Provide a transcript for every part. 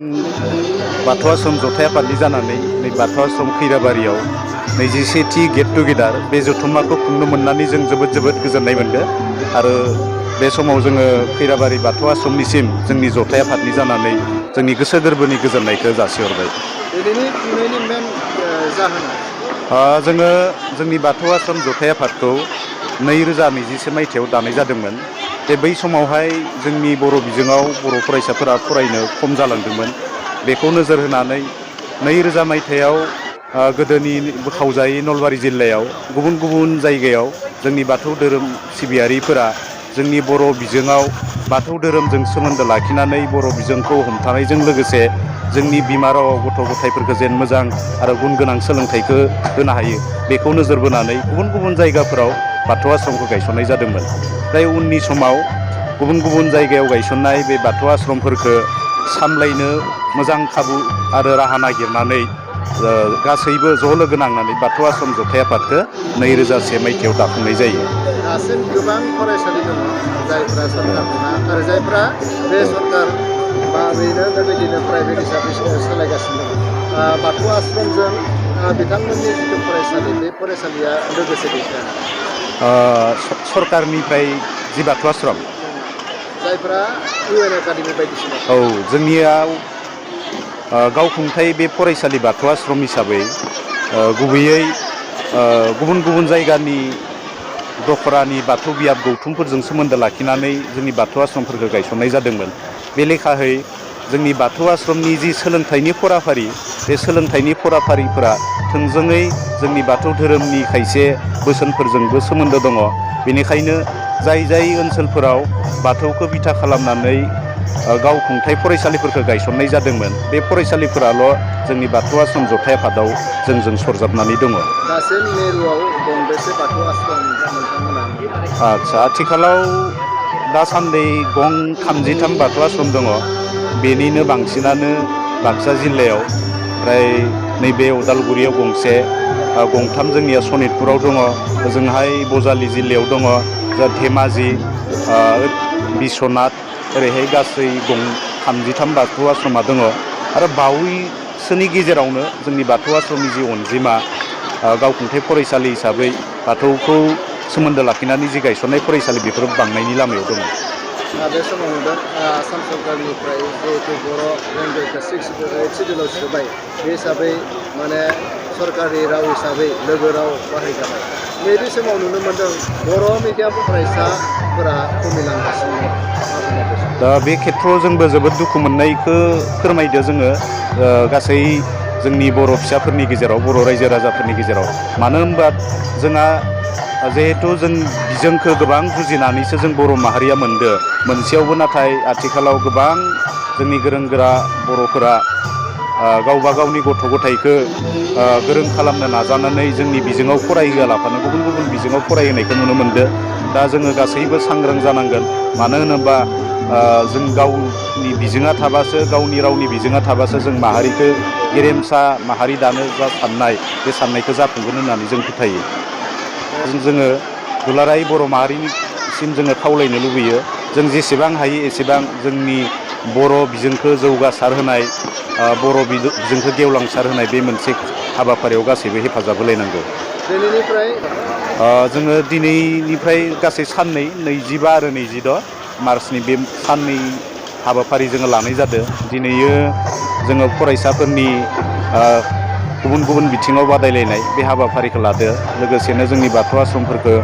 बाथौ आश्रम जथाय आफादनि जानानै नै बाथौ आश्रम खैराबारियाव 21थि गेट टुगेदार बे जथुम्माखौ खुंनो मोननानै जों जोबोद गोजोननाय मोनदों आरो बे समाव जोङो खैराबारि बाथौ आश्रमनिसिम जोंनि जथाय आफादनि जानानै जोंनि गोसो गोरबोनि गोजोननायखौ जासिहरबाय। दिनैनि खुंनायनि मेन जाहोना जोङो जोंनि बाथौ आश्रम जथाय आफादखौ 2021 मायथाइयाव दानाय जादोंमोन। बै समावहाय जोंनि बर' बिजोङाव बर' फरायसाफोरा फरायनो खम जालांदोंमोन। बेखौ नोजोर होनानै 2000 मायथाइयाव गोदोनि बोखावजायै नलबारि जिल्लायाव गुबुन जायगायाव जोंनि बाथौ धोरोम सिबियारिफोरा जोंनि बर' बिजोङाव बाथौ धोरोमजों सोमोन्दो लाखिनानै बर' बिजोंखौ हमथानायजों लोगोसे जोंनि बिमा रावाव गथ' गथायफोरखौ जेन मोजां आरो गुन गोनां सोलोंथाइखौ होनो हायो बेखौ नोजोर बोनानै गुबुन जायगाफोराव बाथौ आश्रमखौ गायसननाय जादोंमोन। जाय उननि समाव गुबुन जायगायाव गायसननाय बे बाथौ आश्रमफोरखौ सामलायनो मोजां खाबु आरो राहा नागिरनानै गासैबो ज' लोगो नांनानै बाथौ आश्रम जथाय आफादखौ 2001 मायथाइयाव दाफुंनाय जायो। दासिम गोबां फरायसालि दङ जायफ्रा सरकार नङा आरो जायफ्रा बे सरकार बा बेबायदिनो प्राइभेट हिसाबै सालायगासिनो दङ। बाथौ आश्रमजों बिथांमोननि जिथु फरायसालि बे फरायसालिया लोगोसे गैफाया नामा? सरकारनिफ्राय जि बाथौ आश्रम जायफ्रा UN एकाडेमि बायदिसिना औ थायो। जोंनियाव गावखुंथाय बे फरायसालि बाथौ आश्रम हिसाबै गुबैयै गुबुन जायगानि दखरानि बाथौ बियाब गौथुमफोरजों सोमोन्दो लाखिनानै जोंनि बाथौ आश्रमफोरखौ गायसननाय जादोंमोन। बे लेखायै जोंनि बाथौ आश्रमनि जि सोलोंथाइनि फराफारि बे सोलोंथाइनि फराफारिफोरा थोंजोङै जोंनि बाथौ धोरोमनि खायसे बोसोनफोरजोंबो सोमोन्दो दङ। बेनिखायनो जाय ओनसोलफोराव बाथौखौ बिथा खालामनानै गावखुंथाय फरायसालिफोरखौ गायसननाय जादोंमोन बे फरायसालिफोराल' जोंनि बाथौ आश्रम जथाय आफादाव जोंजों सरजाबनानै दङ। दासिम मिरुआव गंबेसे बाथौ आश्रम नोंथांमोना मोनदों? आथिखालाव दासान्दि गं 33 बाथौ आश्रम दङ। बेनिनो बांसिनानो बाक्सा जिल्लायाव, ओमफ्राय नैबे उदालगुरियाव गंसे, गंथाम जोंनिया सनितपुराव दङ, ओजोंहाय बजालि जिल्लायाव दङ, धेमाजि, बिस्वनाथ ओरैहाय गासै 33 बाथौ आश्रमा दङ। आरो बावैसोनि गेजेरावनो जोंनि बाथौ आश्रमनि जि अनजिमा गावखुंथाय फरायसालि हिसाबै बाथौखौ सोमोन्दो लाखिनानै जि गायसननाय फरायसालि बेफोर बांनायनि लामायाव दङ। बे समाव नुदों आसाम सरकारनिफ्राय जिहेतु बर' लेंगुवेजखौ 8 सिडिउलाव सोबाय, बे हिसाबै माने सरकारि राव हिसाबै लोगो राव बाहायजाबाय। नैबे समाव नुनो मोनदों बर' मिडियाम फरायसाफोरा खमिलांगासिनो दङ। मा बुंगोन बे समाव? दा बे खेथ्रआव जोंबो जोबोद दुखु मोननायखौ फोरमायदो जोङो गासै जोंनि बर' फिसाफोरनि गेजेराव, बर' रायजो राजाफोरनि गेजेराव। मानो होनबा जोंहा जिहेथु जों बिजोंखौ गोबां जुजिनानैसो जों बर' माहारिया मोनसेयावबो, नाथाय आथिखालाव गोबां जोंनि गोरों गोरा बर'फोरा गावबा गावनि गथ' गथायखौ गोरों खालामनो नाजानानै जोंनि बिजोङाव फरायहोआलाफानो गुबुन बिजोङाव फरायहोनायखौ नुनो मोनदों। दा जोङो गासैबो सांग्रां जानांगोन। मानो होनोबा जों गावनि बिजोङा थाबासो, गावनि रावनि बिजोङा थाबासो जों माहारिखौ गेरेमसा माहारि दानो जा साननाय, बे साननायखौ जाफुंगोन होननानै जों फोथायो। जोङो दुलाराय बर' माहारिनिसिम जोङो खावलायनो लुबैयो, जों जेसेबां हायो एसेबां जोंनि बर' बिजोंखौ जौगासार होनाय, बर' बिजोंखौ गेवलांसार होनाय बे मोनसे हाबाफारियाव गासैबो हेफाजाब होलायनांगौ। दिनैनिफ्राय जोङो दिनैनिफ्राय गासै साननै, 25 आरो 26 मार्चनि बे साननै हाबाफारि जोङो लानाय जादों। दिनैयो जोङो फरायसाफोरनि गुबुन बिथिङाव बादायलायनाय बे हाबाफारिखौ लादो। लोगोसेनो जोंनि बाथौ आश्रमफोरखौ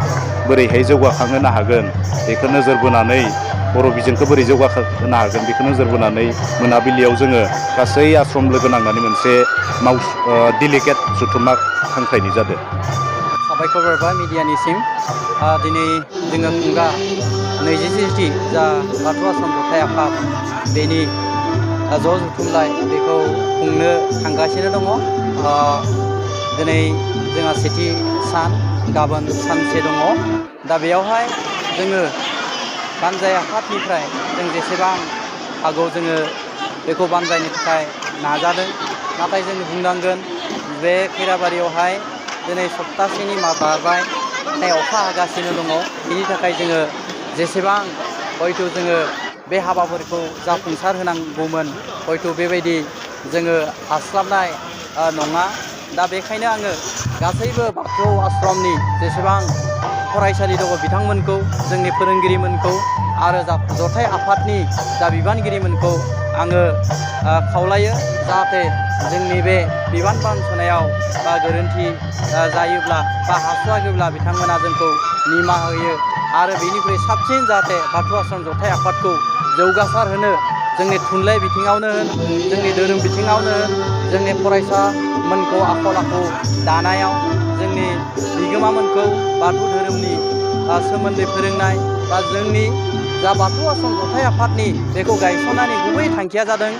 बोरैहाय जौगाखांहोनो हागोन बेखौ नोजोर बोनानै, बर' बिजोंखौ बोरै जौगाहोनो हागोन बेखौ नोजोर बोनानै मोनाबिलियाव जोङो गासै आश्रम लोगो नांनानै मोनसे डेलिगेट जथुम्मा हांख्रायनाय जादों। साबायखर बावबाय मिडियानिसिम। दिनै जोङो खुंगा 21थि जा बाथौ आश्रम जथाय आफाद, बेनि ज' जथुमलाय बेखौ खुंनो थांगासिनो दङ। दिनै जोंहा सेथि सान, गाबोन सानसे दङ। दा बेयावहाय जोङो बानजाय आफादनिफ्राय जों जेसेबां हागौ जोङो बेखौ बानजायनो थाखाय नाजादों। नाथाय जों बुंनांगोन बे खैराबारियावहाय दिनै सप्तासेनि बारबाय, अखा हागासिनो दङ। बिनि थाखाय जोङो जेसेबां हयथ' जोङो बे हाबाफोरखौ जाफुंसार होनांगौमोन हयथ' बेबायदि जोङो हास्लाबनाय नङा। दा बेखायनो आङो गासैबो बाथौ आश्रमनि जेसेबां फरायसालि दङ बिथांमोनखौ जोंनि फोरोंगिरिमोनखौ आरो जथाय आफादनि जा बिबानगिरिमोनखौ आङो खावलायो जाहाथे जोंनि बे बिबान बानस'नायाव बा गोरोन्थि जायोब्ला बा हास्लाबोब्ला बिथांमोना जोंखौ निमाहा होयो आरो बेनिख्रुइ साबसिन जाहाथे बाथौ आश्रम जथाय आफादखौ जौगासार होनो जोंनि थुनलाइ बिथिङावनो होन जोंनि धोरोम बिथिङावनो होन जोंनि फरायसामोनखौ आखल आखु दानायाव जोंनि बिगोमामोनखौ बाथौ धोरोमनि सोमोन्दै फोरोंनाय बा जोंनि जा बाथौ आश्रम जथाय आफादनि बेखौ गायसननायनि गुबै थांखिया जादों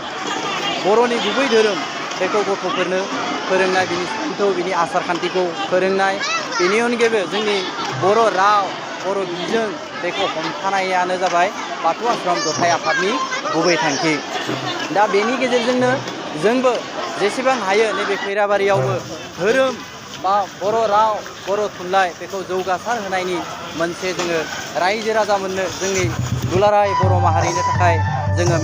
बर'नि गुबै धोरोम बेखौ गथ'फोरनो फोरोंनाय बिनि सान्थौ बिनि आसार खान्थिखौ फोरोंनाय बेनि अनगायैबो जोंनि बर' राव बर' बिजों बेखौ हमथानायानो जाबाय बाथौ आश्रम जथाय आफादनि गुबै थांखि। दा बेनि गेजेरजोंनो जोंबो जेसेबां हायो नैबे खैराबारियावबो धोरोम बा बर' राव बर' थुनलाइ बेखौ जौगासार होनायनि मोनसे जोङो रायजो राजामोननो जोंनि दुलाराय बर' माहारिनि थाखाय जोङो